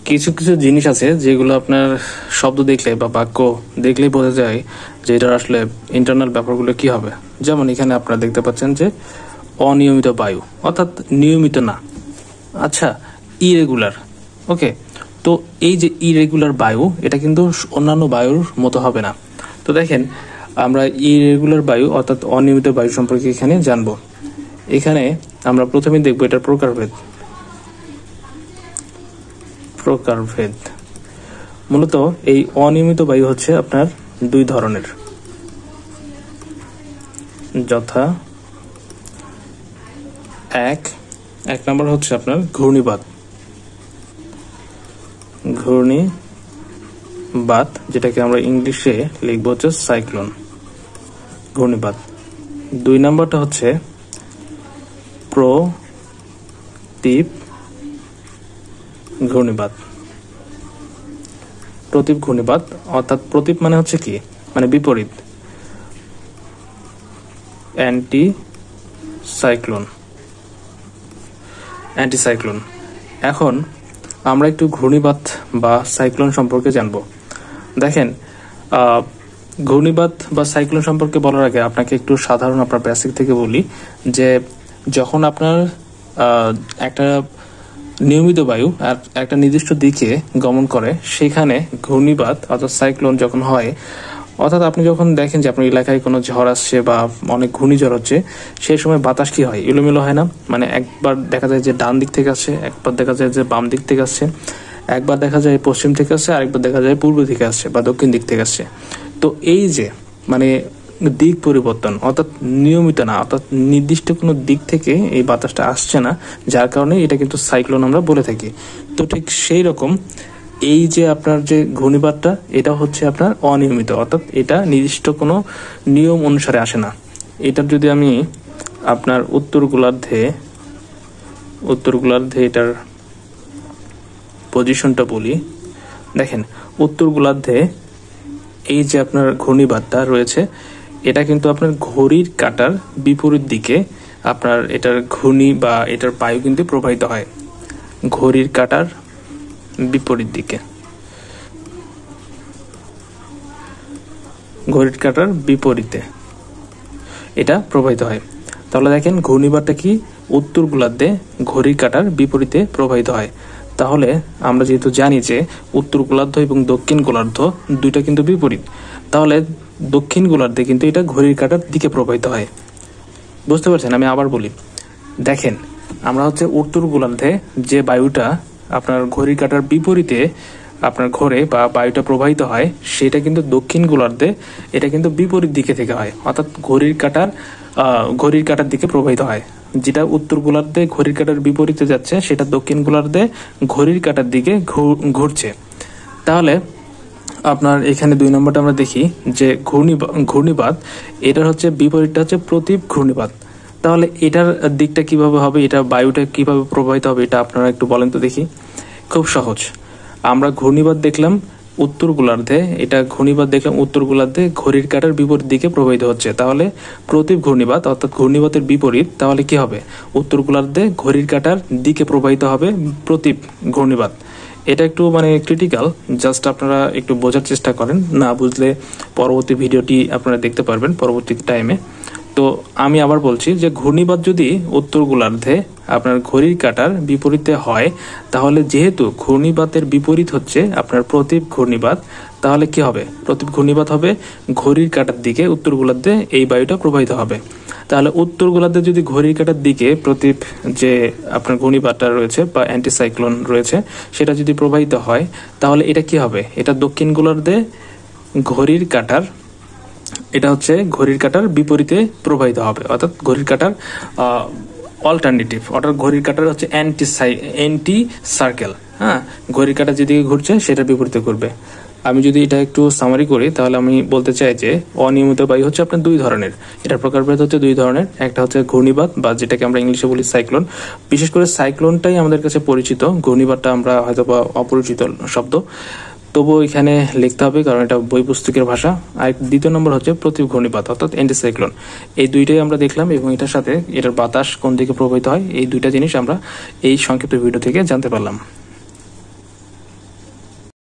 কিছু কিছু জিনিস আছে যেগুলো আপনার শব্দ দেখলে বা বাক্য দেখলেই বোঝা যায় যে এটার আসলে ইন্টারনাল ব্যাপারগুলো কি হবে। যেমন এখানে আপনারা দেখতে পাচ্ছেন যে অনিয়মিত বায়ু, অর্থাৎ নিয়মিত না। আচ্ছা, ইরেগুলার। ওকে, তো এই যে ইরেগুলার বায়ু, এটা কিন্তু অন্যান্য বায়ুর মতো হবে না। তো দেখেন, আমরা ইরেগুলার বায়ু অর্থাৎ অনিয়মিত বায়ু সম্পর্কে এখানে জানবো। এখানে আমরা প্রথমে দেখবো এটার প্রকারভেদ। মূলত এই অনিয়মিত বায়ু হচ্ছে আপনার দুই ধরনের, যথা এক নম্বর হচ্ছে আপনার ঘূর্ণিবাত, যেটাকে আমরা ইংলিশে লিখবো হচ্ছে সাইক্লোন, ঘূর্ণিবাত। দুই নম্বরটা হচ্ছে প্রতীপ ঘূর্ণিবাত। প্রতীপ ঘূর্ণিবাত অর্থাৎ প্রতীপ মানে হচ্ছে কি, মানে বিপরীত, অ্যান্টি সাইক্লোন। এখন আমরা একটু ঘূর্ণিবাত বা সাইক্লোন সম্পর্কে জানবো। দেখেন, ঘূর্ণিবাত বা সাইক্লোন সম্পর্কে বলার আগে আপনাকে একটু সাধারণ আপনার বেসিক থেকে বলি যে যখন আপনার একটা নিয়মিত বায়ু আর একটা নির্দিষ্ট দিকে গমন করে, সেখানে ঘূর্ণিবাত অর্থাৎ সাইক্লোন যখন হয়, অর্থাৎ আপনি যখন দেখেন যে আপনার এলাকায় কোনো ঝড় আসছে বা অনেক ঘূর্ণিঝড় হচ্ছে, সেই সময় বাতাস কি হয়, এলোমেলো হয় না? মানে একবার দেখা যায় যে ডান দিক থেকে আসছে, একবার দেখা যায় যে বাম দিক থেকে আসছে, একবার দেখা যায় পশ্চিম থেকে আসছে, আরেকবার দেখা যায় পূর্ব দিকে আসছে বা দক্ষিণ দিক থেকে আসছে। তো এই যে মানে দিক পরিবর্তন, অর্থাৎ নিয়মিত না, অর্থাৎ নির্দিষ্ট কোনো দিক থেকে এই বাতাসটা আসছে না, যার কারণে এটা কিন্তু সাইক্লোন আমরা বলে থাকি। তো ঠিক সেই রকম এই যে আপনার যে ঘূর্ণিবাতটা, এটা হচ্ছে আপনার অনিয়মিত, অর্থাৎ এটা নির্দিষ্ট কোনো নিয়ম অনুসারে আসে না। এটার যদি আমি আপনার উত্তর গোলার্ধে এটার পজিশনটা বলি, দেখেন উত্তর গোলার্ধে এই যে আপনার ঘূর্ণিবাতটা রয়েছে, এটা কিন্তু আপনার ঘড়ির কাঁটার বিপরীত দিকে আপনার এটার ঘূর্ণি বা এটার বায়ু কিন্তু প্রবাহিত হয়। ঘড়ির কাঁটার বিপরীত দিকে, ঘড়ির কাঁটার বিপরীতে এটা প্রবাহিত হয়। তাহলে দেখেন ঘূর্ণিবাতটা কি, উত্তর গোলার্ধে ঘড়ির কাঁটার বিপরীতে প্রবাহিত হয়। তাহলে আমরা যেহেতু জানি যে উত্তর গোলার্ধ এবং দক্ষিণ গোলার্ধ দুইটা কিন্তু বিপরীত, তাহলে দক্ষিণ গোলার্ধে কিন্তু এটা ঘড়ির কাঁটার দিকে প্রবাহিত হয়। বুঝতে পারছেন? আমি আবার বলি, দেখেন আমরা হচ্ছে উত্তর গোলার্ধে যে বায়ুটা আপনার ঘড়ির কাঁটার বিপরীতে আপনার ঘোরে বা বায়ুটা প্রবাহিত হয়, সেটা কিন্তু দক্ষিণ গোলার্ধে এটা কিন্তু বিপরীত দিকে থেকে হয়, অর্থাৎ ঘড়ির কাঁটার দিকে প্রবাহিত হয়। যেটা উত্তর গোলার্ধে ঘড়ির কাঁটার বিপরীতে যাচ্ছে, সেটা দক্ষিণ গোলার্ধে ঘড়ির কাঁটার দিকে ঘুরছে। তাহলে আপনার এখানে দুই নম্বরটা আমরা দেখি যে ঘূর্ণিবাত, এটার হচ্ছে বিপরীতটা হচ্ছে প্রতীপ ঘূর্ণিবাত। তাহলে এটার দিকটা কিভাবে হবে, এটা বায়ুটা কিভাবে প্রবাহিত হবে, এটা আপনারা একটু বলেন তো দেখি। খুব সহজ, আমরা ঘূর্ণিবাত দেখলাম উত্তর গোলার্ধে, উত্তর গোলার্ধে ঘড়ির কাঁটার বিপরীত দিকে প্রবাহিত হচ্ছে। তাহলে প্রতীপ ঘূর্ণিবাত অর্থাৎ ঘূর্ণিবাতের বিপরীত, তাহলে কি হবে, উত্তর গোলার্ধে ঘড়ির কাঁটার দিকে প্রবাহিত হবে প্রতীপ ঘূর্ণিবাত। এটা একটু মানে ক্রিটিক্যাল, জাস্ট আপনারা একটু বোঝার চেষ্টা করেন, না বুঝলে পরবর্তী ভিডিওটি আপনারা দেখতে পারবেন পরবর্তী টাইমে। তো আমি আবার বলছি যে ঘূর্ণিবাত যদি উত্তর গোলার্ধে আপনার ঘড়ির কাঁটার বিপরীতে হয়, তাহলে যেহেতু ঘূর্ণিবাতের বিপরীত হচ্ছে আপনার প্রতীপ ঘূর্ণিবাত, তাহলে কি হবে, প্রতীপ ঘূর্ণিবাত হবে ঘড়ির কাঁটার দিকে, উত্তর গোলার্ধে এই বায়ুটা প্রবাহিত হবে। তাহলে উত্তর গোলার্ধে যদি ঘড়ির কাঁটার দিকে প্রতীপ যে আপনার ঘূর্ণিবাতটা রয়েছে বা অ্যান্টিসাইক্লোন রয়েছে, সেটা যদি প্রবাহিত হয়, তাহলে এটা কি হবে, এটা দক্ষিণ গোলার্ধে ঘড়ির কাঁটার, এটা হচ্ছে ঘড়ির কাঁটার বিপরীতে প্রবাহিত হবে, অর্থাৎ ঘড়ির কাঁটার অল্টারনেটিভ, অর্থাৎ ঘড়ির কাঁটার হচ্ছে অ্যান্টি সার্কেল। হ্যাঁ, ঘড়ির কাঁটা যেদিকে ঘুরছে সেটার বিপরীতে ঘুরবে। আমি যদি এটা একটু সামারি করি, তাহলে আমি বলতে চাই যে অনিয়মিত বায়ু হচ্ছে আপনার দুই ধরনের, এটার প্রকারভেদ হচ্ছে দুই ধরনের। একটা হচ্ছে ঘূর্ণিবাত বা যেটাকে আমরা ইংলিশে বলি সাইক্লোন। বিশেষ করে সাইক্লোনটাই আমাদের কাছে পরিচিত, ঘূর্ণিবাতটা আমরা হয়তো বা অপরিচিত শব্দ, তবুও এখানে লিখতে হবে কারণ এটা বই পুস্তকের ভাষা। আর দ্বিতীয় নম্বর হচ্ছে প্রতীপ ঘূর্ণিবাত অর্থাৎ অ্যান্টিসাইক্লোন। এই দুইটাই আমরা দেখলাম এবং এটার সাথে এটার বাতাস কোন দিকে প্রবাহিত হয়, এই দুইটা জিনিস আমরা এই সংক্ষিপ্ত ভিডিও থেকে জানতে পারলাম।